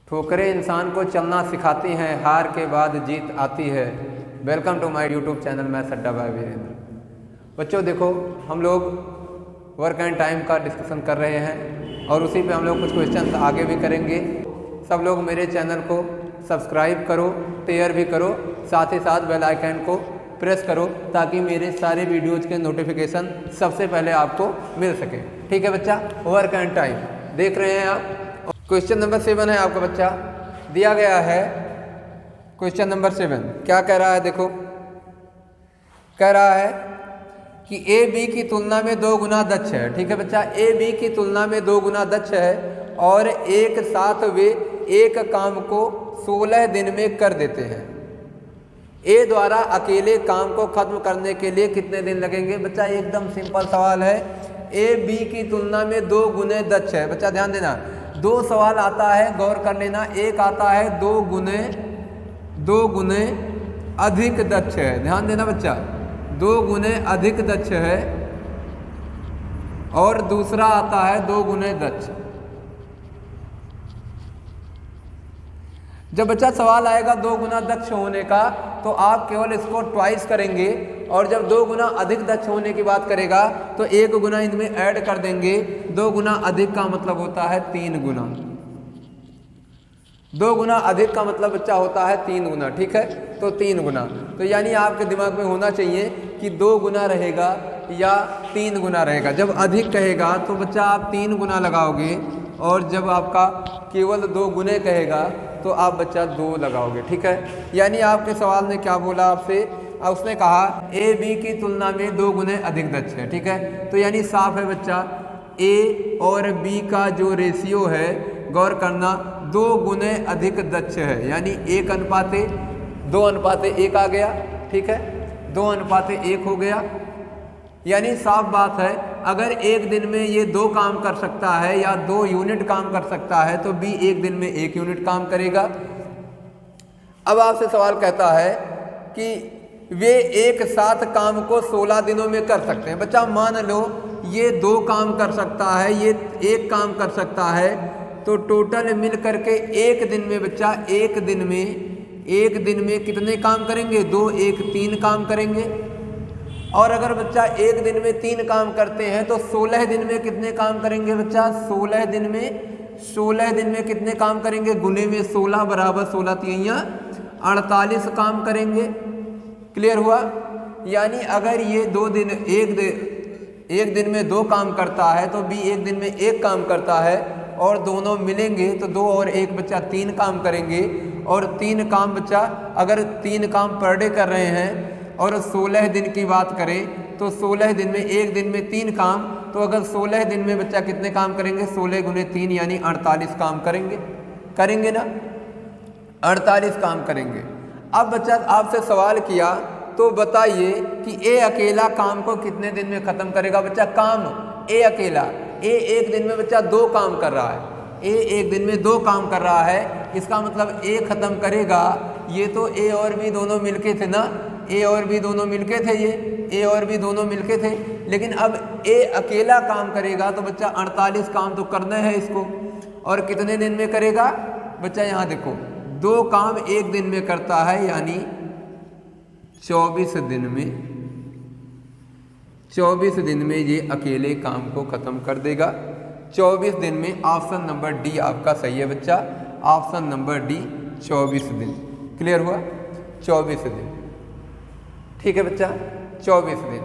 ठोकरें इंसान को चलना सिखाती हैं, हार के बाद जीत आती है। Welcome to my YouTube channel, मैं सड्डा भाई वीरेंद्र। बच्चों देखो, हम लोग वर्क एंड टाइम का डिस्कशन कर रहे हैं और उसी पे हम लोग कुछ क्वेश्चन आगे भी करेंगे। सब लोग मेरे चैनल को सब्सक्राइब करो, शेयर भी करो, साथ ही साथ बेल आइकन को प्रेस करो ताकि मेरे सारे वीडियोज़ के नोटिफिकेशन सबसे पहले आपको मिल सके। ठीक है बच्चा, वर्क एंड टाइम देख रहे हैं आप। क्वेश्चन नंबर 7 है आपका बच्चा, दिया गया है क्वेश्चन नंबर 7। क्या कह रहा है देखो, कह रहा है कि ए बी की तुलना में 2 गुना दक्ष है। ठीक है बच्चा, ए बी की तुलना में 2 गुना दक्ष है और एक साथ वे एक काम को 16 दिन में कर देते हैं। ए द्वारा अकेले काम को खत्म करने के लिए कितने दिन लगेंगे? बच्चा एकदम सिंपल सवाल है। ए बी की तुलना में 2 गुने दक्ष है। बच्चा ध्यान देना, 2 सवाल आता है, गौर कर लेना। एक आता है 2 गुने अधिक दक्ष है। ध्यान देना बच्चा, 2 गुने अधिक दक्ष है और दूसरा आता है 2 गुने दक्ष। जब बच्चा सवाल आएगा 2 गुना दक्ष होने का तो आप केवल इसको ट्वाइस करेंगे, और जब 2 गुना अधिक दक्ष होने की बात करेगा तो 1 गुना इनमें ऐड कर देंगे। 2 गुना अधिक का मतलब होता है 3 गुना। 2 गुना अधिक का मतलब बच्चा होता है 3 गुना। ठीक है, तो 3 गुना, तो यानी आपके दिमाग में होना चाहिए कि 2 गुना रहेगा या 3 गुना रहेगा। जब अधिक कहेगा तो बच्चा आप 3 गुना लगाओगे, और जब आपका केवल 2 गुने कहेगा तो आप बच्चा 2 लगाओगे। ठीक है, यानी आपके सवाल ने क्या बोला आपसे, उसने कहा ए बी की तुलना में 2 गुने अधिक दक्ष है। ठीक है, तो यानी साफ है बच्चा, ए और बी का जो रेशियो है, गौर करना, 2 गुने अधिक दक्ष है, यानी 2:1 आ गया। ठीक है, 2:1 हो गया। यानी साफ बात है, अगर एक दिन में ये 2 काम कर सकता है या 2 यूनिट काम कर सकता है तो बी एक दिन में 1 यूनिट काम करेगा। अब आपसे सवाल कहता है कि वे एक साथ काम को 16 दिनों में कर सकते हैं। बच्चा मान लो ये 2 काम कर सकता है, ये 1 काम कर सकता है, तो टोटल मिल करके एक दिन में बच्चा एक दिन में कितने काम करेंगे? 2 1 3 काम करेंगे। और अगर बच्चा एक दिन में 3 काम करते हैं तो 16 दिन में कितने काम करेंगे बच्चा? 16 दिन में कितने काम करेंगे? गुने में 16 बराबर 16 3 48 काम करेंगे। क्लियर हुआ? यानी अगर ये 2 दिन एक दिन में 2 काम करता है तो बी एक दिन में 1 काम करता है, और दोनों मिलेंगे तो 2 और 1 बच्चा 3 काम करेंगे। और 3 काम बच्चा, अगर 3 काम पर डे कर रहे हैं और 16 दिन की बात करें तो 16 दिन में एक दिन में 3 काम, तो अगर 16 दिन में बच्चा कितने काम करेंगे? 16 गुने 3 यानी 48 काम करेंगे ना, 48 काम करेंगे। अब बच्चा आपसे सवाल किया तो बताइए कि ए अकेला काम को कितने दिन में खत्म करेगा? बच्चा काम ए अकेला, एक दिन में बच्चा 2 काम कर रहा है। ए एक दिन में 2 काम कर रहा है, इसका मतलब ए खत्म करेगा। ये तो ए और बी दोनों मिलके थे ना, ए और बी दोनों मिलके थे, ये ए और बी दोनों मिलके थे। लेकिन अब ए अकेला काम करेगा तो बच्चा 48 काम तो करना है इसको, और कितने दिन में करेगा? बच्चा यहाँ देखो, 2 काम एक दिन में करता है, यानी 24 दिन में ये अकेले काम को खत्म कर देगा। 24 दिन में। ऑप्शन नंबर डी आपका सही है बच्चा, ऑप्शन नंबर डी 24 दिन। क्लियर हुआ? 24 दिन। ठीक है बच्चा, 24 दिन।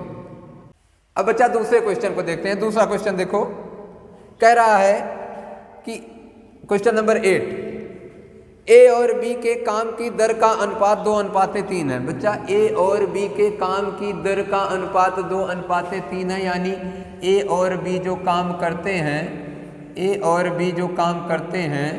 अब बच्चा दूसरे क्वेश्चन को देखते हैं। दूसरा क्वेश्चन देखो, कह रहा है कि क्वेश्चन नंबर 8, ए और बी के काम की दर का अनुपात 2:3 है। बच्चा ए और बी के काम की दर का अनुपात 2:3 है, यानी ए और बी जो काम करते हैं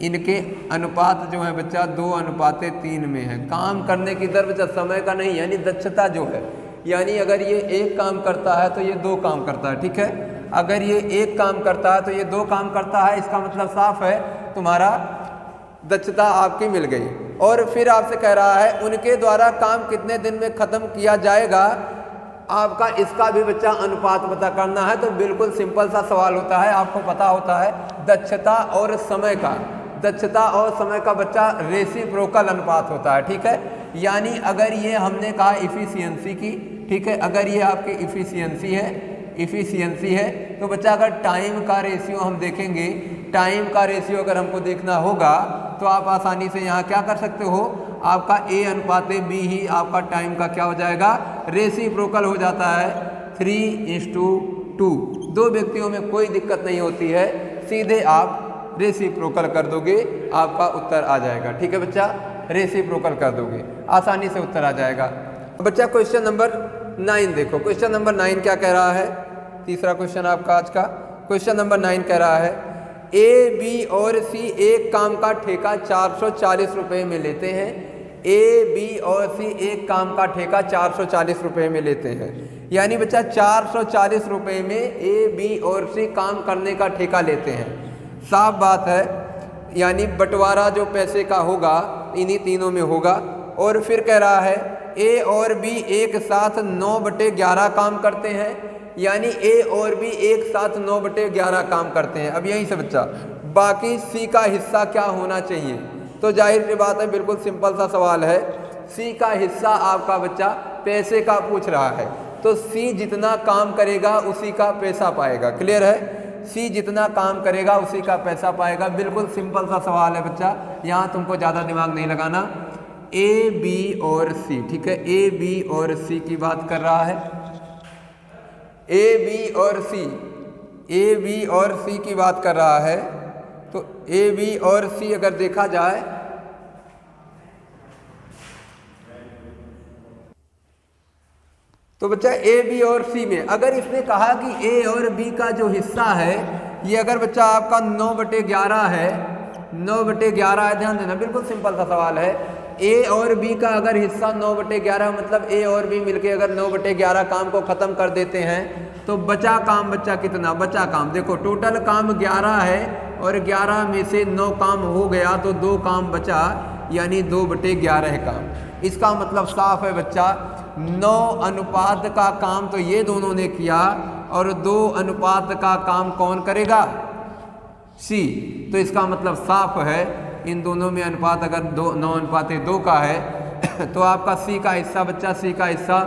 इनके अनुपात जो है बच्चा 2:3 में है। काम करने की दर बच्चा समय का नहीं, यानी दक्षता जो है, यानी अगर ये 1 काम करता है तो ये 2 काम करता है। ठीक है, अगर ये 1 काम करता है तो ये 2 काम करता है, इसका मतलब साफ है तुम्हारा दक्षता आपकी मिल गई। और फिर आपसे कह रहा है उनके द्वारा काम कितने दिन में खत्म किया जाएगा। आपका इसका भी बच्चा अनुपात पता करना है, तो बिल्कुल सिंपल सा सवाल होता है, आपको पता होता है दक्षता और समय का। दक्षता और समय का बच्चा रेसिप्रोकल अनुपात होता है, ठीक है। यानी अगर ये हमने कहा इफिशियंसी की, ठीक है, अगर ये आपकी इफिशियंसी है तो बच्चा अगर टाइम का रेशियो हम देखेंगे, टाइम का रेशियो अगर हमको देखना होगा तो आप आसानी से यहाँ क्या कर सकते हो, आपका A अनुपात B ही आपका टाइम का क्या हो जाएगा, रेसिप्रोकल हो जाता है 3:2। दो व्यक्तियों में कोई दिक्कत नहीं होती है, सीधे आप रेसिप्रोकल कर दोगे, आपका उत्तर आ जाएगा, ठीक है बच्चा। रेसिप्रोकल कर दोगे, आसानी से उत्तर आ जाएगा। बच्चा क्वेश्चन नंबर 9 देखो, क्वेश्चन नंबर 9 क्या कह रहा है, तीसरा क्वेश्चन आपका आज का। क्वेश्चन नंबर 9 कह रहा है A, B और C एक काम का ठेका 440 रुपये में लेते हैं। A, B और C एक काम का ठेका 440 रुपये में लेते हैं। यानी बच्चा 440 रुपये में A, B और C काम करने का ठेका लेते हैं। साफ बात है, यानी बंटवारा जो पैसे का होगा इन्हीं तीनों में होगा। और फिर कह रहा है A और B एक साथ 9/11 काम करते हैं। यानी A और B एक साथ 9/11 काम करते हैं। अब यहीं से बच्चा बाकी C का हिस्सा क्या होना चाहिए, तो जाहिर सी बात है, बिल्कुल सिंपल सा सवाल है। C का हिस्सा आपका बच्चा पैसे का पूछ रहा है, तो C जितना काम करेगा उसी का पैसा पाएगा। क्लियर है, C जितना काम करेगा उसी का पैसा पाएगा। बिल्कुल सिंपल सा सवाल है बच्चा, यहाँ तुमको ज़्यादा दिमाग नहीं लगाना। A, B और C, ठीक है, A, B और C की बात कर रहा है। A, B और C की बात कर रहा है, तो A, B और C अगर देखा जाए तो बच्चा A, B और C में अगर इसने कहा कि A और B का जो हिस्सा है ये अगर बच्चा आपका 9/11 है, 9/11 है, ध्यान देना, बिल्कुल सिंपल सा सवाल है। A और B का अगर हिस्सा 9/11 मतलब A और B मिलके अगर 9/11 काम को ख़त्म कर देते हैं तो बचा काम बच्चा कितना, बचा काम देखो टोटल काम 11 है और 11 में से 9 काम हो गया तो 2 काम बचा, यानी 2/11 काम। इसका मतलब साफ है बच्चा, 9 अनुपात का काम तो ये दोनों ने किया और 2 अनुपात का काम कौन करेगा, C। तो इसका मतलब साफ है इन दोनों में अनुपात अगर 9:2 का है तो आपका C का हिस्सा बच्चा, C का हिस्सा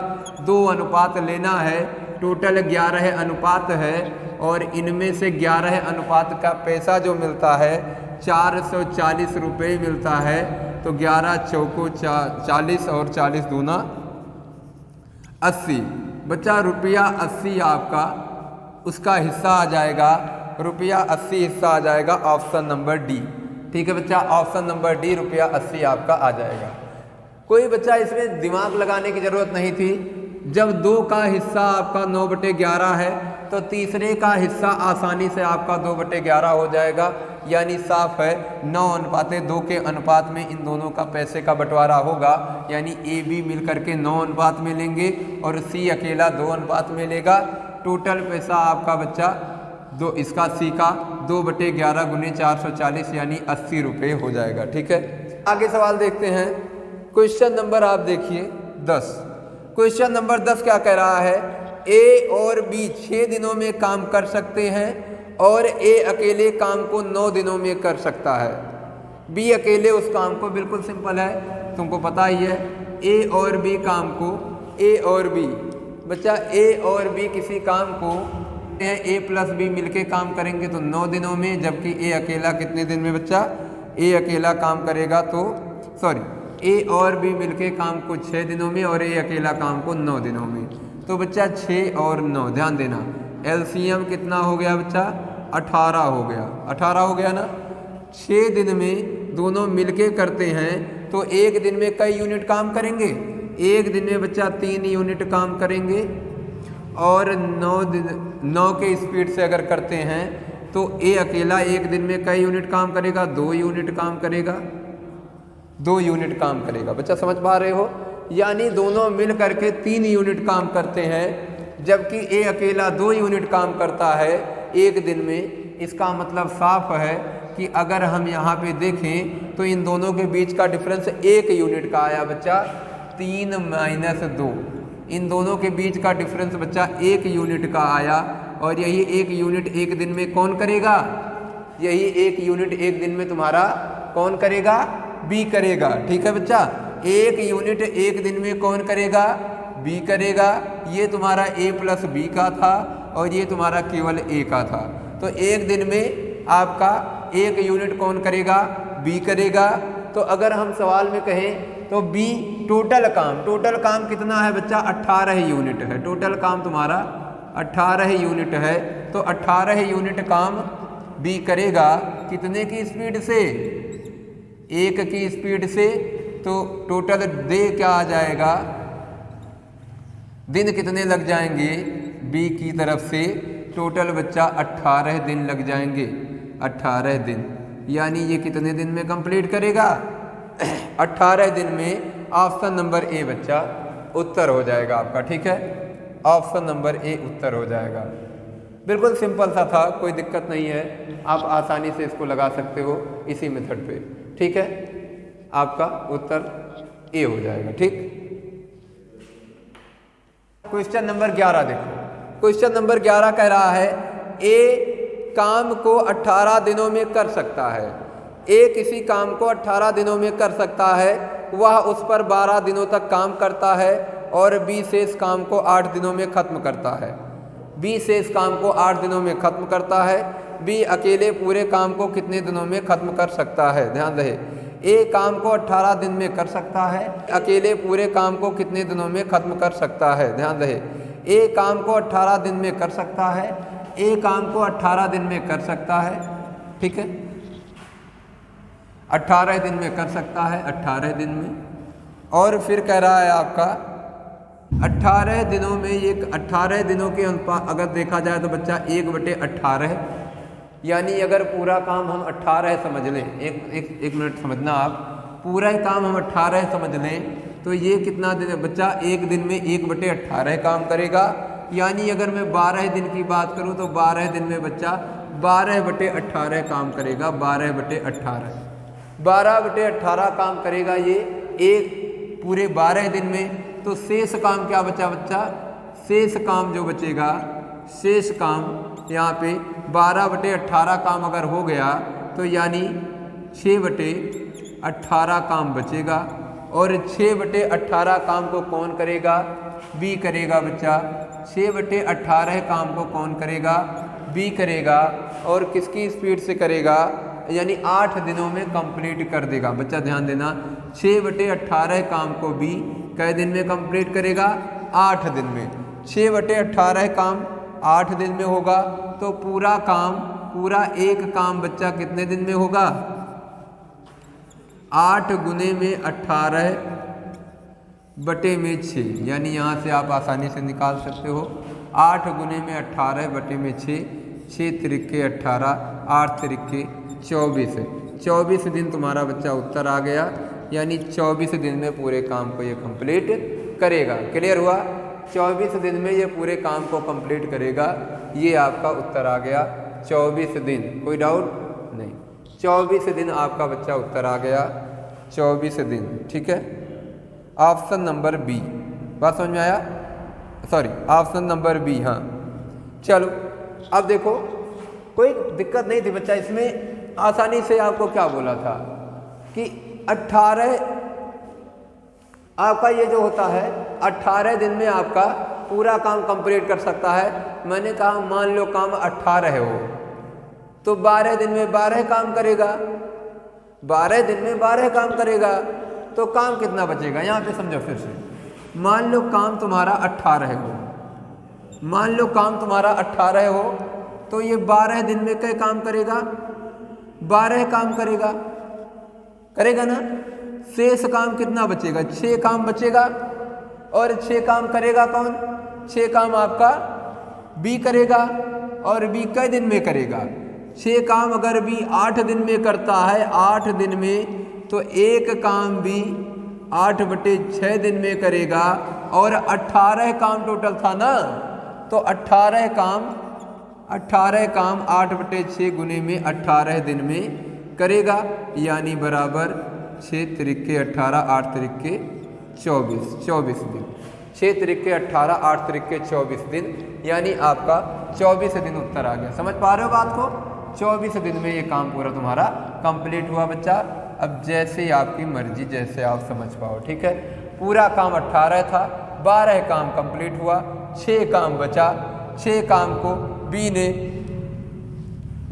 2 अनुपात लेना है। टोटल 11 अनुपात है और इनमें से 11 अनुपात का पैसा जो मिलता है 440 रुपये मिलता है। तो 11 चौको 40 और 40 दूना 80 बच्चा, रुपया 80 आपका उसका हिस्सा आ जाएगा, रुपया 80 हिस्सा आ जाएगा ऑप्शन नंबर डी। ठीक है बच्चा, ऑप्शन नंबर डी रुपया 80 आपका आ जाएगा। कोई बच्चा इसमें दिमाग लगाने की ज़रूरत नहीं थी। जब 2 का हिस्सा आपका 9/11 है तो तीसरे का हिस्सा आसानी से आपका 2/11 हो जाएगा। यानी साफ है 9:2 के अनुपात में इन दोनों का पैसे का बंटवारा होगा। यानी ए बी मिल करके 9 अनुपात में लेंगे और सी अकेला 2 अनुपात में लेगा। टोटल पैसा आपका बच्चा इसका सी का 2/11 गुने 440 यानी 80 रुपये हो जाएगा। ठीक है, आगे सवाल देखते हैं। क्वेश्चन नंबर आप देखिए 10। क्वेश्चन नंबर 10 क्या कह रहा है, ए और बी 6 दिनों में काम कर सकते हैं और ए अकेले काम को 9 दिनों में कर सकता है। बी अकेले उस काम को, बिल्कुल सिंपल है, तुमको पता ही है। ए और बी काम को, ए और बी बच्चा, ए और बी किसी काम को ए प्लस बी मिलके काम करेंगे तो 9 दिनों में, जबकि ए अकेला कितने दिन में बच्चा, ए अकेला काम करेगा तो ए और बी मिलके काम को 6 दिनों में और ए अकेला काम को 9 दिनों में। तो बच्चा 6 और 9 ध्यान देना, एलसीएम कितना हो गया बच्चा, 18 हो गया। 18 हो गया ना। 6 दिन में दोनों मिलके करते हैं तो एक दिन में कई यूनिट काम करेंगे, एक दिन में बच्चा 3 यूनिट काम करेंगे। और 9 के स्पीड से अगर करते हैं तो ए अकेला एक दिन में कई यूनिट काम करेगा, 2 यूनिट काम करेगा, 2 यूनिट काम करेगा। बच्चा समझ पा रहे हो, यानी दोनों मिल करके 3 यूनिट काम करते हैं, जबकि ए अकेला 2 यूनिट काम करता है एक दिन में। इसका मतलब साफ है कि अगर हम यहाँ पे देखें तो इन दोनों के बीच का डिफरेंस 1 यूनिट का आया बच्चा, 3 - 2। इन दोनों के बीच का डिफरेंस बच्चा 1 यूनिट का आया। और यही 1 यूनिट एक दिन में कौन करेगा, यही 1 यूनिट एक दिन में तुम्हारा कौन करेगा? बी करेगा। ठीक है बच्चा, 1 यूनिट एक दिन में कौन करेगा? बी करेगा। ये तुम्हारा a प्लस बी का था और ये तुम्हारा केवल a का था। तो एक दिन में आपका 1 यूनिट कौन करेगा? बी करेगा। तो अगर हम सवाल में कहें तो बी टोटल काम कितना है बच्चा? 18 यूनिट है। टोटल काम तुम्हारा 18 यूनिट है। तो 18 यूनिट काम बी करेगा कितने की स्पीड से? 1 की स्पीड से। तो टोटल दे क्या आ जाएगा? दिन कितने लग जाएंगे बी की तरफ से? टोटल बच्चा 18 दिन लग जाएंगे। 18 दिन, यानी ये कितने दिन में कंप्लीट करेगा? 18 दिन में। ऑप्शन नंबर ए बच्चा उत्तर हो जाएगा आपका। ठीक है, ऑप्शन नंबर ए उत्तर हो जाएगा। बिल्कुल सिंपल सा था, कोई दिक्कत नहीं है, आप आसानी से इसको लगा सकते हो इसी मेथड पे। ठीक है, आपका उत्तर ए हो जाएगा। ठीक, क्वेश्चन नंबर 11 देखो। क्वेश्चन नंबर 11 कह रहा है ए काम को 18 दिनों में कर सकता है। ए किसी काम को 18 दिनों में कर सकता है, वह उस पर 12 दिनों तक काम करता है और बी शेष काम को 8 दिनों में खत्म करता है। बी शेष काम को 8 दिनों में खत्म करता है। बी अकेले पूरे काम को कितने दिनों में खत्म कर सकता है? ध्यान रहे, ए काम को 18 दिन में कर सकता है, अकेले पूरे काम को कितने दिनों में खत्म कर सकता है? ध्यान रहे, ए काम को 18 दिन में कर सकता है, ए काम को 18 दिन में कर सकता है। ठीक है, 18 दिन में कर सकता है, 18 दिन में। और फिर कह रहा है आपका 18 दिनों में, ये 18 दिनों के अनुपात अगर देखा जाए तो बच्चा 1/18, यानी अगर पूरा काम हम 18 समझ लें, एक मिनट समझना आप, पूरा ही काम हम 18 समझ लें तो ये कितना दिन बच्चा? एक दिन में 1/18 काम करेगा। यानी अगर मैं 12 दिन की बात करूं तो 12 दिन में बच्चा 12/18 काम करेगा। 12/18, 12/18 काम करेगा ये एक पूरे 12 दिन में। तो शेष काम क्या बचा बच्चा? शेष काम जो बचेगा, शेष काम यहाँ पे 12/18 काम अगर हो गया तो यानी 6/18 काम बचेगा। और 6/18 काम को कौन करेगा? बी करेगा बच्चा। 6/18 काम को कौन करेगा? बी करेगा। और किसकी स्पीड से करेगा? यानी 8 दिनों में कंप्लीट कर देगा। बच्चा ध्यान देना, 6/18 काम को बी कै दिन में कंप्लीट करेगा? 8 दिन में। 6/18 काम 8 दिन में होगा तो पूरा काम, पूरा एक काम बच्चा कितने दिन में होगा? 8 गुने में 18 बटे में 6, यानी यहाँ से आप आसानी से निकाल सकते हो। 8 गुने में 18 बटे में 6, 6 त्रिके 18, 8 त्रिके 24 है। 24 दिन तुम्हारा बच्चा उत्तर आ गया, यानी 24 दिन में पूरे काम को ये कंप्लीट करेगा। क्लियर हुआ? 24 दिन में ये पूरे काम को कंप्लीट करेगा, ये आपका उत्तर आ गया। 24 दिन, कोई डाउट नहीं, 24 दिन आपका बच्चा उत्तर आ गया। 24 दिन। ठीक है, ऑप्शन नंबर बी। बात समझ में आया? Sorry, option number B. हाँ, चलो अब देखो, कोई दिक्कत नहीं थी बच्चा इसमें। आसानी से आपको क्या बोला था कि 18 आपका ये जो होता है 18 दिन में आपका पूरा काम कंप्लीट कर सकता है। मैंने कहा मान लो काम 18 हो तो 12 दिन में 12 काम करेगा। 12 दिन में 12 काम करेगा तो काम कितना बचेगा? यहाँ पे समझो फिर से, मान लो काम तुम्हारा 18 हो, मान लो काम तुम्हारा 18 हो तो ये 12 दिन में क्या काम करेगा? 12 काम करेगा, करेगा ना। शेष काम कितना बचेगा? 6 काम बचेगा। और 6 काम करेगा कौन? 6 काम आपका बी करेगा। और बी कई दिन में करेगा? 6 काम अगर बी 8 दिन में करता है, 8 दिन में, तो एक काम बी 8/6 दिन में करेगा। और 18 काम टोटल था ना, तो 18 काम 8/6 गुने में 18 दिन में करेगा, यानी बराबर 6 त्रिके 18, 8 त्रिके 24, 24 दिन। 6 त्रिके 18, 8 त्रिके 24 दिन, यानी आपका 24 दिन उत्तर आ गया। समझ पा रहे हो बात को? 24 दिन में ये काम पूरा तुम्हारा कंप्लीट हुआ बच्चा। अब जैसे आपकी मर्जी, जैसे आप समझ पाओ, ठीक है। पूरा काम 18 था, 12 काम कंप्लीट हुआ, 6 काम बचा। 6 काम को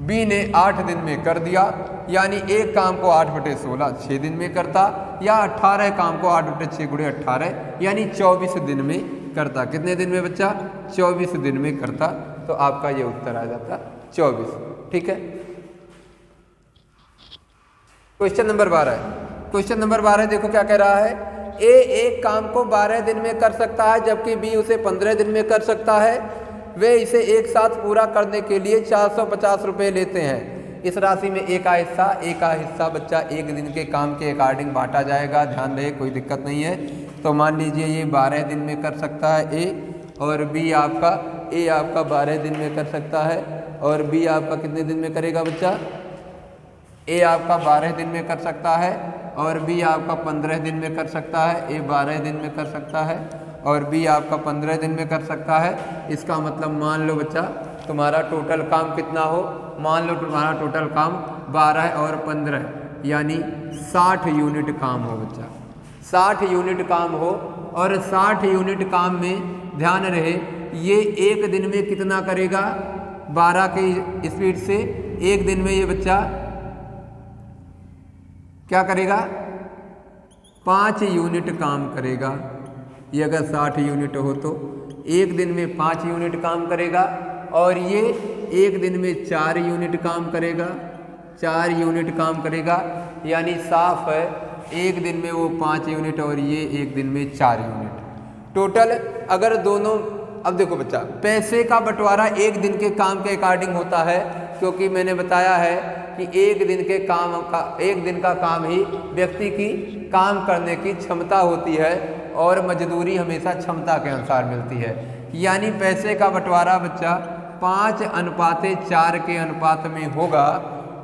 बी ने 8 दिन में कर दिया, यानी एक काम को 8/16 6 दिन में करता, या 18 काम को 8/6 × 18 यानी 24 दिन में करता। कितने दिन में बच्चा? 24 दिन में करता। तो आपका ये उत्तर आ जाता 24, ठीक है। क्वेश्चन नंबर 12 है। क्वेश्चन नंबर 12 देखो क्या कह रहा है। ए एक काम को 12 दिन में कर सकता है, जबकि बी उसे 15 दिन में कर सकता है। वे इसे एक साथ पूरा करने के लिए 450 रुपये लेते हैं। इस राशि में एक का हिस्सा बच्चा एक दिन के काम के अकॉर्डिंग बांटा जाएगा। ध्यान रहे, कोई दिक्कत नहीं है। तो मान लीजिए ये 12 दिन में कर सकता है ए, और बी आपका 12 दिन में कर सकता है, और बी आपका कितने दिन में करेगा बच्चा? ए आपका 12 दिन में कर सकता है, और बी आपका 15 दिन में कर सकता है। ए 12 दिन में कर सकता है, और बी आपका 15 दिन में कर सकता है। इसका मतलब मान लो बच्चा तुम्हारा टोटल काम कितना हो, मान लो तुम्हारा टोटल काम 12 और 15 यानी 60 यूनिट काम हो बच्चा। 60 यूनिट काम हो, और 60 यूनिट काम में ध्यान रहे ये एक दिन में कितना करेगा? 12 की स्पीड से एक दिन में ये बच्चा क्या करेगा? 5 यूनिट काम करेगा। ये अगर 60 यूनिट हो तो एक दिन में 5 यूनिट काम करेगा, और ये एक दिन में 4 यूनिट काम करेगा। 4 यूनिट काम करेगा, यानी साफ है एक दिन में वो 5 यूनिट और ये एक दिन में 4 यूनिट टोटल। अगर दोनों, अब देखो बच्चा, पैसे का बंटवारा एक दिन के काम के अकॉर्डिंग होता है, क्योंकि मैंने बताया है कि एक दिन का काम ही व्यक्ति की काम करने की क्षमता होती है, और मजदूरी हमेशा क्षमता के अनुसार मिलती है। यानी पैसे का बंटवारा बच्चा 5:4 के अनुपात में होगा,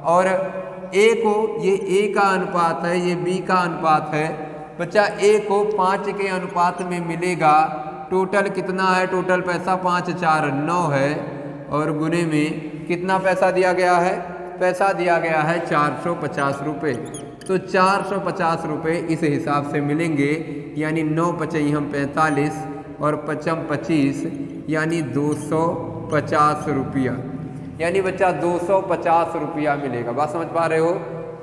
और ए को, ये ए का अनुपात है, ये बी का अनुपात है बच्चा। ए को 5 के अनुपात में मिलेगा। टोटल कितना है? टोटल पैसा 5 4 9 है, और गुने में कितना पैसा दिया गया है? पैसा दिया गया है 450 रुपये। तो 450 रुपये इस हिसाब से मिलेंगे, यानी 9 × 45 और 5 25 यानी 250 रुपया। यानी बच्चा 250 रुपया मिलेगा। बात समझ पा रहे हो?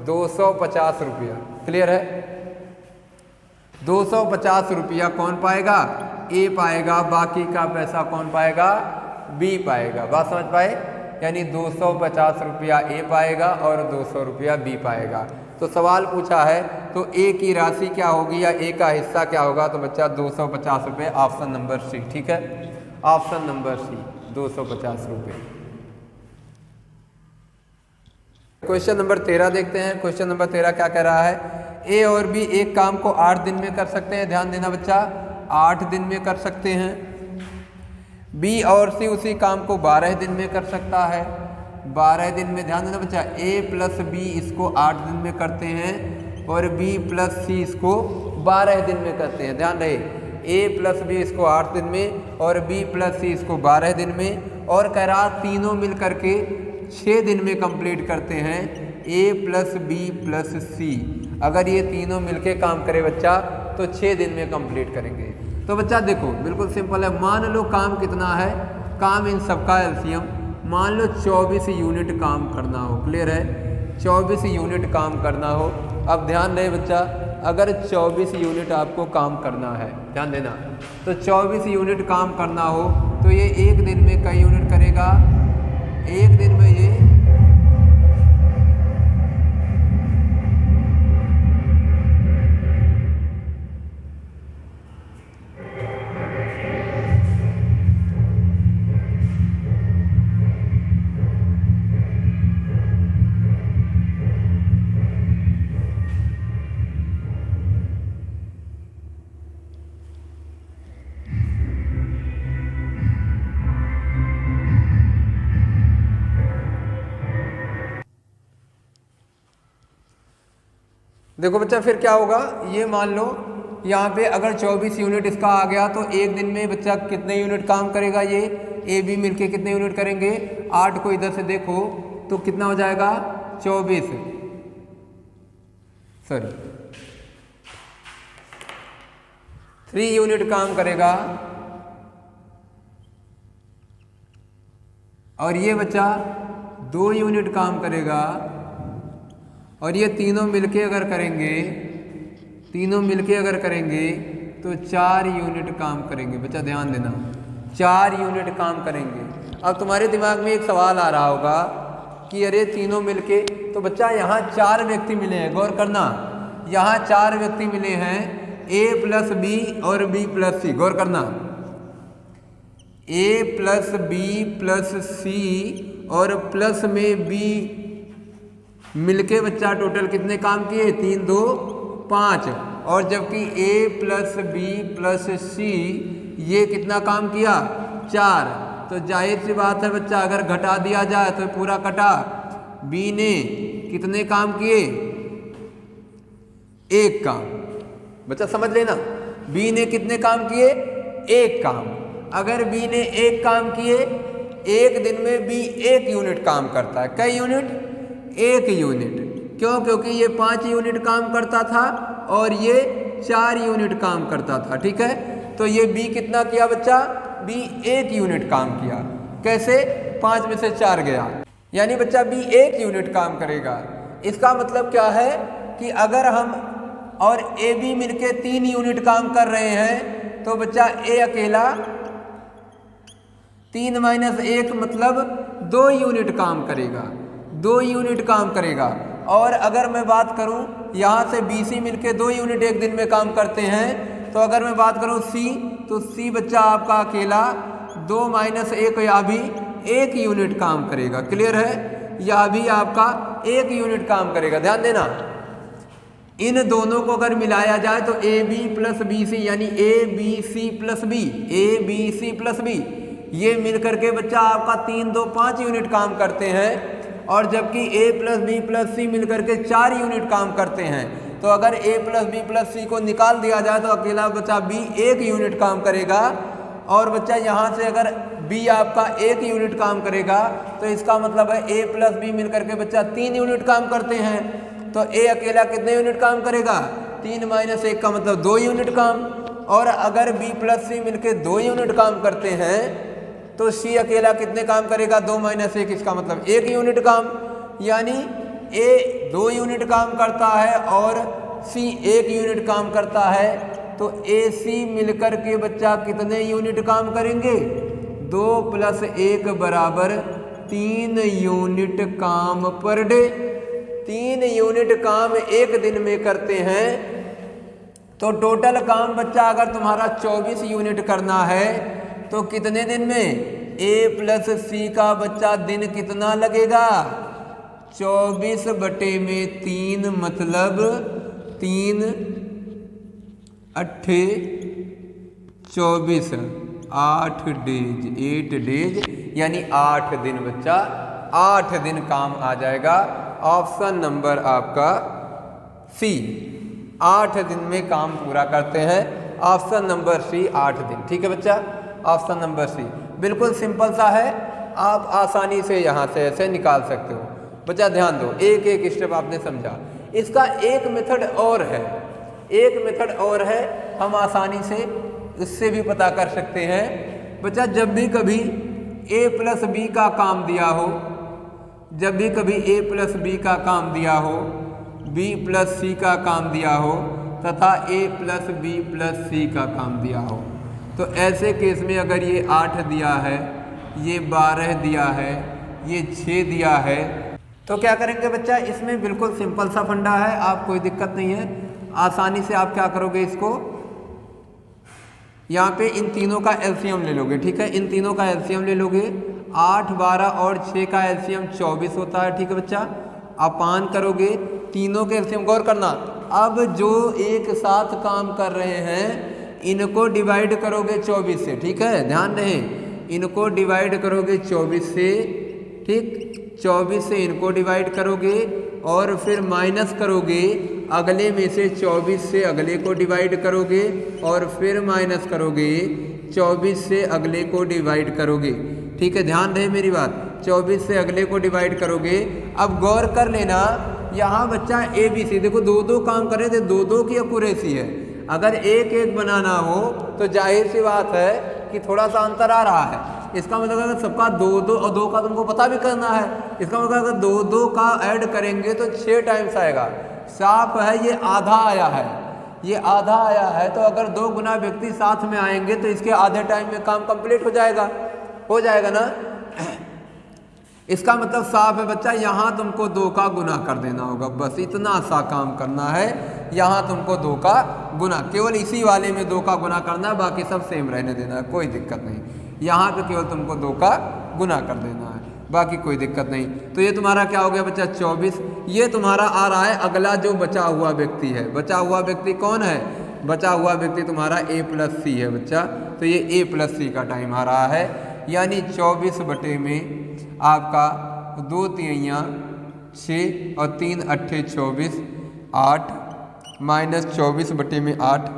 250 रुपया। क्लियर है? 250 रुपया कौन पाएगा? ए पाएगा। बाकी का पैसा कौन पाएगा? बी पाएगा। बात समझ पाए? यानी 250 रुपया ए पाएगा और 200 रुपया बी पाएगा। तो सवाल पूछा है तो ए की राशि क्या होगी या ए का हिस्सा क्या होगा? तो बच्चा 250 रुपये, ऑप्शन नंबर सी। ठीक है, ऑप्शन नंबर सी 250 रुपये। क्वेश्चन नंबर 13 देखते हैं। क्वेश्चन नंबर 13 क्या कह रहा है? ए और बी एक काम को 8 दिन में कर सकते हैं। ध्यान देना बच्चा, 8 दिन में कर सकते हैं। बी और सी उसी काम को 12 दिन में कर सकता है। 12 दिन में, ध्यान देना बच्चा, ए प्लस बी इसको 8 दिन में करते हैं और बी प्लस सी इसको 12 दिन में करते हैं। ध्यान रहे, ए प्लस बी इसको 8 दिन में और बी प्लस सी इसको 12 दिन में, और कह रहा तीनों मिल करके 6 दिन में कंप्लीट करते हैं। ए प्लस बी प्लस सी, अगर ये तीनों मिलके काम करे बच्चा तो 6 दिन में कंप्लीट करेंगे। तो बच्चा देखो बिल्कुल सिंपल है। मान लो काम कितना है, काम इन सबका एलसीएम मान लो 24 यूनिट काम करना हो। क्लियर है? 24 यूनिट काम करना हो। अब ध्यान रहे बच्चा, अगर 24 यूनिट आपको काम करना है, ध्यान देना, तो 24 यूनिट काम करना हो तो ये एक दिन में कई यूनिट करेगा? एक दिन में ये देखो बच्चा फिर क्या होगा, ये मान लो यहाँ पे अगर 24 यूनिट इसका आ गया तो एक दिन में बच्चा कितने यूनिट काम करेगा? ये ए बी मिलके कितने यूनिट करेंगे? 8 को इधर से देखो तो कितना हो जाएगा 24, सॉरी 3 यूनिट काम करेगा। और ये बच्चा 2 यूनिट काम करेगा। और ये तीनों मिलके अगर करेंगे तो 4 यूनिट काम करेंगे। बच्चा ध्यान देना, 4 यूनिट काम करेंगे। अब तुम्हारे दिमाग में एक सवाल आ रहा होगा कि अरे तीनों मिलके, तो बच्चा यहाँ 4 व्यक्ति मिले हैं, गौर करना, यहाँ 4 व्यक्ति मिले हैं, A प्लस बी और B प्लस सी। गौर करना, A प्लस बी प्लस सी और प्लस में B मिलके बच्चा टोटल कितने काम किए, 3 2 5। और जबकि A प्लस बी प्लस सी ये कितना काम किया, 4। तो जाहिर सी बात है बच्चा, अगर घटा दिया जाए तो पूरा कटा। B ने कितने काम किए, 1 काम। बच्चा समझ लेना, B ने कितने काम किए, 1 काम। अगर B ने 1 काम किए, एक दिन में B 1 यूनिट काम करता है। कई यूनिट, 1 यूनिट। क्यों? क्योंकि ये 5 यूनिट काम करता था और ये 4 यूनिट काम करता था। ठीक है, तो ये B कितना किया बच्चा, B 1 यूनिट काम किया। कैसे, 5 में से 4 गया, यानी बच्चा B 1 यूनिट काम करेगा। इसका मतलब क्या है कि अगर हम और AB मिलके 3 यूनिट काम कर रहे हैं तो बच्चा A अकेला 3 माइनस 1 मतलब 2 यूनिट काम करेगा, 2 यूनिट काम करेगा। और अगर मैं बात करूं यहाँ से BC मिलके 2 यूनिट एक दिन में काम करते हैं, तो अगर मैं बात करूं C, तो C बच्चा आपका अकेला 2 माइनस 1 या भी 1 यूनिट काम करेगा। क्लियर है, या भी आपका 1 यूनिट काम करेगा। ध्यान देना, इन दोनों को अगर मिलाया जाए तो AB प्लस BC यानी ABC plus B, ABC plus B ये मिलकर के बच्चा आपका 3 2 5 यूनिट काम करते हैं। और जबकि A plus B plus C मिलकर के 4 यूनिट काम करते हैं। तो अगर A plus B plus C को निकाल दिया जाए तो अकेला बच्चा B 1 यूनिट काम करेगा। और बच्चा यहाँ से अगर B आपका 1 यूनिट काम करेगा तो इसका मतलब है A प्लस B मिलकर के बच्चा 3 यूनिट काम करते हैं। तो A अकेला कितने यूनिट काम करेगा, 3 माइनस 1 का मतलब 2 यूनिट काम। और अगर B प्लस C मिलके 2 यूनिट काम करते हैं तो C अकेला कितने काम करेगा, 2 माइनस 1, इसका मतलब 1 यूनिट काम। यानी A 2 यूनिट काम करता है और C 1 यूनिट काम करता है। तो AC मिलकर के बच्चा कितने यूनिट काम करेंगे, 2 प्लस 1 बराबर 3 यूनिट काम पर डे। 3 यूनिट काम एक दिन में करते हैं। तो टोटल काम बच्चा अगर तुम्हारा 24 यूनिट करना है तो कितने दिन में, A प्लस C का बच्चा दिन कितना लगेगा, 24 बटे में 3 मतलब 3 अट्ठे 24, 8 डेज, 8 डेज यानी 8 दिन बच्चा, 8 दिन काम आ जाएगा। ऑप्शन नंबर आपका C, 8 दिन में काम पूरा करते हैं। ऑप्शन नंबर C 8 दिन। ठीक है बच्चा, ऑप्शन नंबर C बिल्कुल सिंपल सा है, आप आसानी से यहाँ से ऐसे निकाल सकते हो। बच्चा ध्यान दो, एक एक स्टेप आपने समझा। इसका एक मेथड और है, एक मेथड और है, हम आसानी से इससे भी पता कर सकते हैं। बच्चा जब भी कभी A प्लस B का काम दिया हो, जब भी कभी A प्लस B का काम दिया हो, B प्लस C का काम दिया हो तथा A plus B plus C का काम दिया हो, तो ऐसे केस में अगर ये 8 दिया है, ये 12 दिया है, ये 6 दिया है, तो क्या करेंगे बच्चा, इसमें बिल्कुल सिंपल सा फंडा है, आप कोई दिक्कत नहीं है, आसानी से आप क्या करोगे, इसको यहाँ पे इन तीनों का एलसीएम ले लोगे। ठीक है, इन तीनों का एलसीएम ले लोगे। 8, 12 और 6 का एलसीएम 24 होता है। ठीक है बच्चा, अपान करोगे तीनों के एलसीएम। गौर करना, अब जो एक साथ काम कर रहे हैं इनको डिवाइड करोगे 24 से। ठीक है, ध्यान रहे, इनको डिवाइड करोगे 24 से। ठीक, 24 से इनको डिवाइड करोगे और फिर माइनस करोगे अगले में से, 24 से अगले को डिवाइड करोगे और फिर माइनस करोगे 24 से अगले को डिवाइड करोगे। ठीक है, ध्यान रहे मेरी बात, 24 से अगले को डिवाइड करोगे। अब गौर कर लेना यहाँ बच्चा ए बी सी, देखो दो दो काम कर रहे थे, दो दो की अकुरेसी है। अगर एक एक बनाना हो तो जाहिर सी बात है कि थोड़ा सा अंतर आ रहा है। इसका मतलब अगर सबका दो दो और दो का तुमको पता भी करना है, इसका मतलब अगर दो दो का ऐड करेंगे तो 6 टाइम्स आएगा। साफ है ये आधा आया है, ये आधा आया है, तो अगर 2 गुना व्यक्ति साथ में आएंगे तो इसके आधे टाइम में काम कंप्लीट हो जाएगा ना। इसका मतलब साफ है बच्चा, यहाँ तुमको 2 का गुना कर देना होगा, बस इतना सा काम करना है। यहाँ तुमको 2 का गुना, केवल इसी वाले में 2 का गुना करना है, बाकी सब सेम रहने देना है, कोई दिक्कत नहीं। यहाँ पे केवल तुमको 2 का गुना कर देना है, बाकी कोई दिक्कत नहीं। तो ये तुम्हारा क्या हो गया बच्चा 24। ये तुम्हारा आ रहा है अगला जो बचा हुआ व्यक्ति है। बचा हुआ व्यक्ति कौन है? बचा हुआ व्यक्ति तुम्हारा a प्लस सी है बच्चा। तो ये a प्लस सी का टाइम आ रहा है, यानी 24 बटे में आपका 2 तिहाइयाँ 6 और 3 अट्ठे 24, 8 माइनस 24 बटे में 8,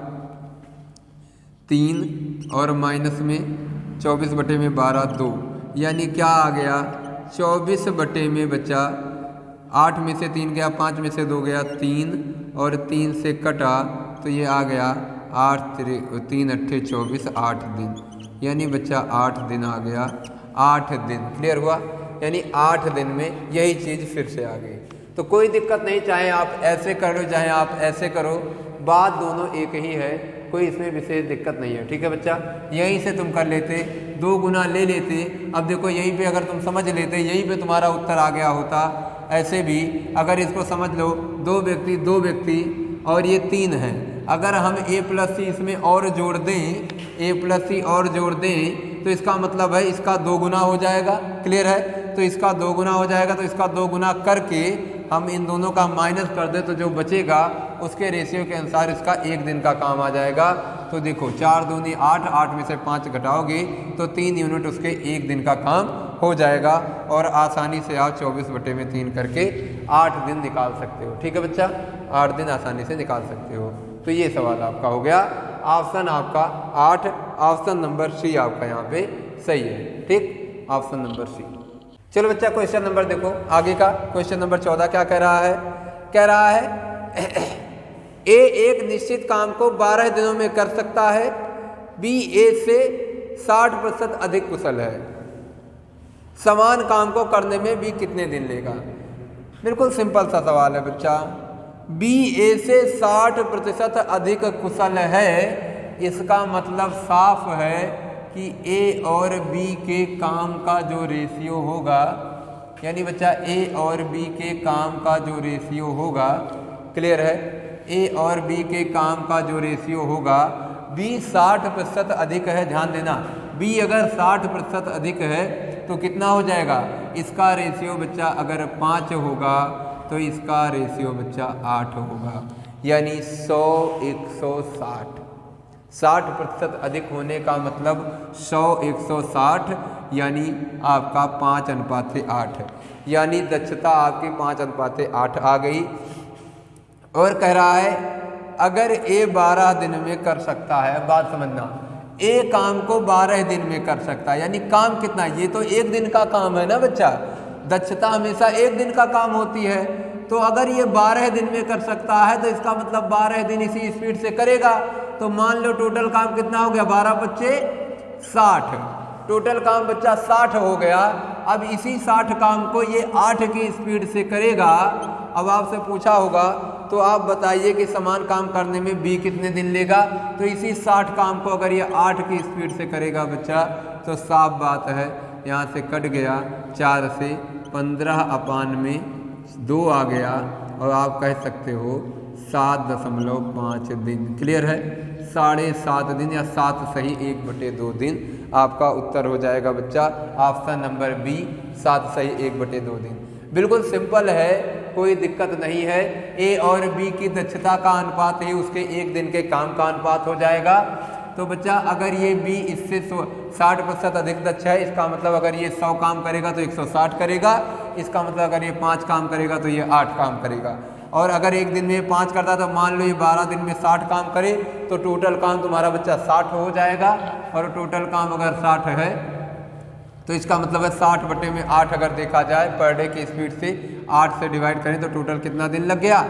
3 और माइनस में 24 बटे में 12, 2, यानी क्या आ गया 24 बटे में बचा 8 में से 3 गया, 5 में से 2 गया 3 और 3 से कटा तो ये आ गया 8 3 अट्ठे 24, 8 दिन, यानी बच्चा 8 दिन आ गया। 8 दिन क्लियर हुआ, यानी 8 दिन में यही चीज़ फिर से आ गई। तो कोई दिक्कत नहीं, चाहे आप ऐसे कर लो चाहे आप ऐसे करो, बात दोनों एक ही है, कोई इसमें विशेष दिक्कत नहीं है। ठीक है बच्चा, यहीं से तुम कर लेते, 2 गुना ले लेते। अब देखो यहीं पे अगर तुम समझ लेते, यहीं पे तुम्हारा उत्तर आ गया होता। ऐसे भी अगर इसको समझ लो, 2 व्यक्ति और ये 3 है, अगर हम a प्लस सी इसमें और जोड़ दें, a प्लस सी और जोड़ दें तो इसका मतलब है इसका 2 गुना हो जाएगा। क्लियर है, तो इसका 2 गुना हो जाएगा, तो इसका 2 गुना करके हम इन दोनों का माइनस कर दे तो जो बचेगा उसके रेशियो के अनुसार इसका 1 दिन का काम आ जाएगा। तो देखो 4 दूनी 8, 8 में से 5 घटाओगे तो 3 यूनिट उसके 1 दिन का काम हो जाएगा, और आसानी से आप 24 बटे में 3 करके 8 दिन निकाल सकते हो। ठीक है बच्चा, 8 दिन आसानी से निकाल सकते हो। तो ये सवाल आपका हो गया, ऑप्शन आपका 8, ऑप्शन नंबर सी आपका यहाँ पे सही है। ठीक, ऑप्शन नंबर सी। चलो बच्चा क्वेश्चन नंबर देखो आगे का, क्वेश्चन नंबर 14 क्या कह रहा है? कह रहा है ए एक निश्चित काम को 12 दिनों में कर सकता है, बी ए से 60% अधिक कुशल है, समान काम को करने में बी कितने दिन लेगा? बिल्कुल सिंपल सा सवाल है बच्चा। बी ए से 60% अधिक कुशल है, इसका मतलब साफ है कि ए और बी के काम का जो रेशियो होगा, यानी बच्चा ए और बी के काम का जो रेशियो होगा, क्लियर है, ए और बी के काम का जो रेशियो होगा, बी 60% अधिक है। ध्यान देना, बी अगर 60% अधिक है तो कितना हो जाएगा? इसका रेशियो बच्चा अगर 5 होगा तो इसका रेशियो बच्चा 8 होगा, यानी 100 160। 60% अधिक होने का मतलब 100 160, यानी आपका 5:8 है, यानी दक्षता आपकी 5:8 आ गई। और कह रहा है अगर ए 12 दिन में कर सकता है, बात समझना, ए काम को 12 दिन में कर सकता है, यानी काम कितना? ये तो 1 दिन का काम है ना बच्चा, दक्षता हमेशा 1 दिन का काम होती है। तो अगर ये 12 दिन में कर सकता है तो इसका मतलब 12 दिन इसी स्पीड से करेगा। तो मान लो टोटल काम कितना हो गया? 12 बच्चे 60, टोटल काम बच्चा 60 हो गया। अब इसी 60 काम को ये 8 की स्पीड से करेगा। अब आपसे पूछा होगा तो आप बताइए कि समान काम करने में बी कितने दिन लेगा? तो इसी 60 काम को अगर ये 8 की स्पीड से करेगा बच्चा, तो साफ बात है यहाँ से कट गया 4 से 15/2 आ गया, और आप कह सकते हो 7.5 दिन। क्लियर है, 7.5 दिन या 7 सही 1/2 दिन आपका उत्तर हो जाएगा बच्चा। ऑप्शन नंबर बी 7 सही 1/2 दिन। बिल्कुल सिंपल है, कोई दिक्कत नहीं है। ए और बी की दक्षता का अनुपात ही उसके 1 दिन के काम का अनुपात हो जाएगा। तो बच्चा अगर ये बी इससे 60% अधिक दक्ष है, इसका मतलब अगर ये 100 काम करेगा तो 160 करेगा, इसका मतलब अगर ये 5 काम करेगा तो ये 8 काम करेगा। और अगर 1 दिन में 5 करता तो मान लो ये 12 दिन में 60 काम करे, तो टोटल काम तुम्हारा बच्चा 60 हो जाएगा। और टोटल काम अगर 60 है तो इसका मतलब है 60/8 अगर देखा जाए पर डे की स्पीड से 8 से डिवाइड करें तो टोटल कितना दिन लग गया,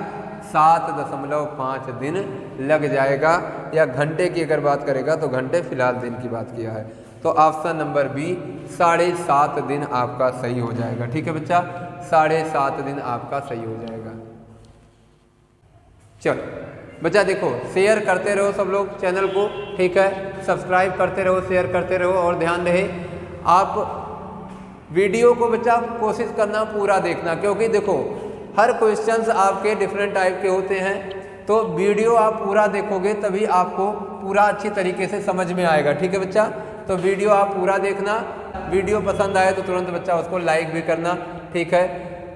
7.5 दिन लग जाएगा। या घंटे की अगर बात करेगा तो घंटे, फिलहाल दिन की बात किया है। तो ऑप्शन नंबर बी 7.5 दिन आपका सही हो जाएगा। ठीक है बच्चा, 7.5 दिन आपका सही हो जाएगा। चलो बच्चा देखो, शेयर करते रहो सब लोग चैनल को, ठीक है, सब्सक्राइब करते रहो, शेयर करते रहो, और ध्यान रहे आप वीडियो को बच्चा कोशिश करना पूरा देखना, क्योंकि देखो हर क्वेश्चंस आपके डिफरेंट टाइप के होते हैं, तो वीडियो आप पूरा देखोगे तभी आपको पूरा अच्छी तरीके से समझ में आएगा। ठीक है बच्चा, तो वीडियो आप पूरा देखना, वीडियो पसंद आए तो तुरंत बच्चा उसको लाइक भी करना। ठीक है,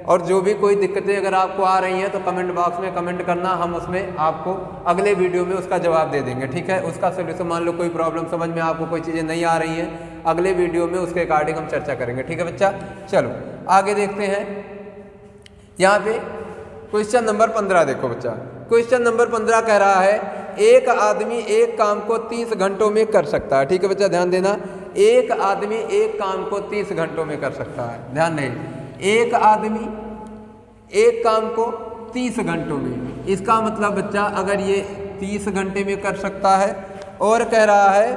और जो भी कोई दिक्कतें अगर आपको आ रही हैं तो कमेंट बॉक्स में कमेंट करना, हम उसमें आपको अगले वीडियो में उसका जवाब दे देंगे। ठीक है, उसका सोल्यूशन, मान लो कोई प्रॉब्लम समझ में आपको कोई चीज़ें नहीं आ रही हैं, अगले वीडियो में उसके अकॉर्डिंग हम चर्चा करेंगे। ठीक है बच्चा, चलो आगे देखते हैं। यहाँ पे क्वेश्चन नंबर 15 देखो बच्चा, क्वेश्चन नंबर 15 कह रहा है एक आदमी एक काम को 30 घंटों में कर सकता है। ठीक है बच्चा, ध्यान देना, एक आदमी एक काम को 30 घंटों में कर सकता है। ध्यान दें, एक आदमी एक काम को 30 घंटों में, इसका मतलब बच्चा अगर ये 30 घंटे में कर सकता है, और कह रहा है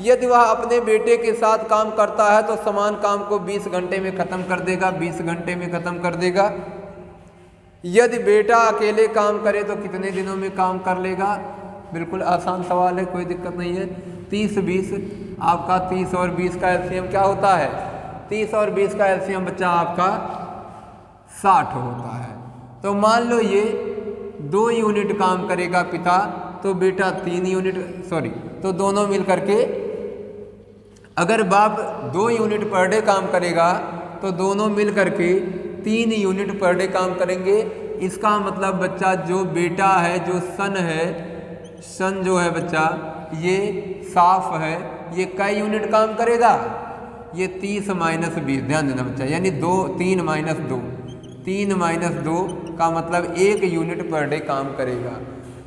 यदि वह अपने बेटे के साथ काम करता है तो समान काम को 20 घंटे में ख़त्म कर देगा, 20 घंटे में ख़त्म कर देगा। यदि बेटा अकेले काम करे तो कितने दिनों में काम कर लेगा। बिल्कुल आसान सवाल है, कोई दिक्कत नहीं है। 30-20 आपका 30 और 20 का एलसीएम क्या होता है, 30 और 20 का एलसीएम बच्चा आपका 60 होता है। तो मान लो ये 2 यूनिट काम करेगा पिता, तो बेटा 3 यूनिट, सॉरी, तो दोनों मिल करके, अगर बाप 2 यूनिट पर डे काम करेगा तो दोनों मिल करके 3 यूनिट पर डे काम करेंगे। इसका मतलब बच्चा जो बेटा है, जो सन है, सन जो है बच्चा ये साफ है, ये कई यूनिट काम करेगा, ये 30 - 20, ध्यान देना बच्चा, यानी 3 - 2, 3 - 2 का मतलब 1 यूनिट पर डे काम करेगा,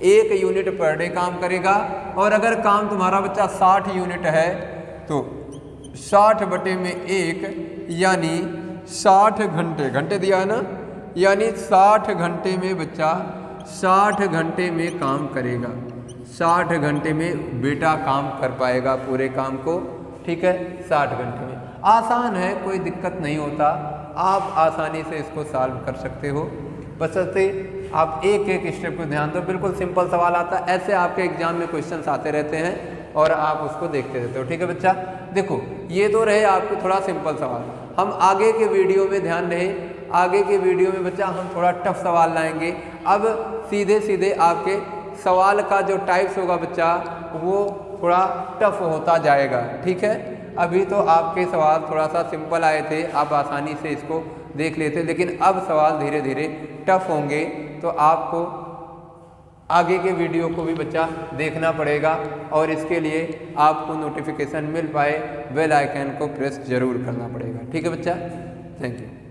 1 यूनिट पर डे काम करेगा। और अगर काम तुम्हारा बच्चा 60 यूनिट है तो 60/1 यानी 60 घंटे, घंटे दिया है ना, यानी 60 घंटे में बच्चा 60 घंटे में काम करेगा, 60 घंटे में बेटा काम कर पाएगा पूरे काम को। ठीक है, 60 घंटे में। आसान है, कोई दिक्कत नहीं होता, आप आसानी से इसको सॉल्व कर सकते हो, बशर्ते आप एक एक स्टेप को ध्यान दो। बिल्कुल सिंपल सवाल आता है, ऐसे आपके एग्जाम में क्वेश्चंस आते रहते हैं और आप उसको देखते रहते हो। ठीक है बच्चा, देखो ये तो रहे आपके थोड़ा सिंपल सवाल। हम आगे के वीडियो में, ध्यान रहे, आगे के वीडियो में बच्चा हम थोड़ा टफ सवाल लाएंगे। अब सीधे सीधे आपके सवाल का जो टाइप्स होगा बच्चा वो थोड़ा टफ होता जाएगा। ठीक है, अभी तो आपके सवाल थोड़ा सा सिंपल आए थे, आप आसानी से इसको देख लेते, लेकिन अब सवाल धीरे धीरे टफ होंगे, तो आपको आगे के वीडियो को भी बच्चा देखना पड़ेगा, और इसके लिए आपको नोटिफिकेशन मिल पाए बेल आइकन को प्रेस जरूर करना पड़ेगा। ठीक है बच्चा, थैंक यू।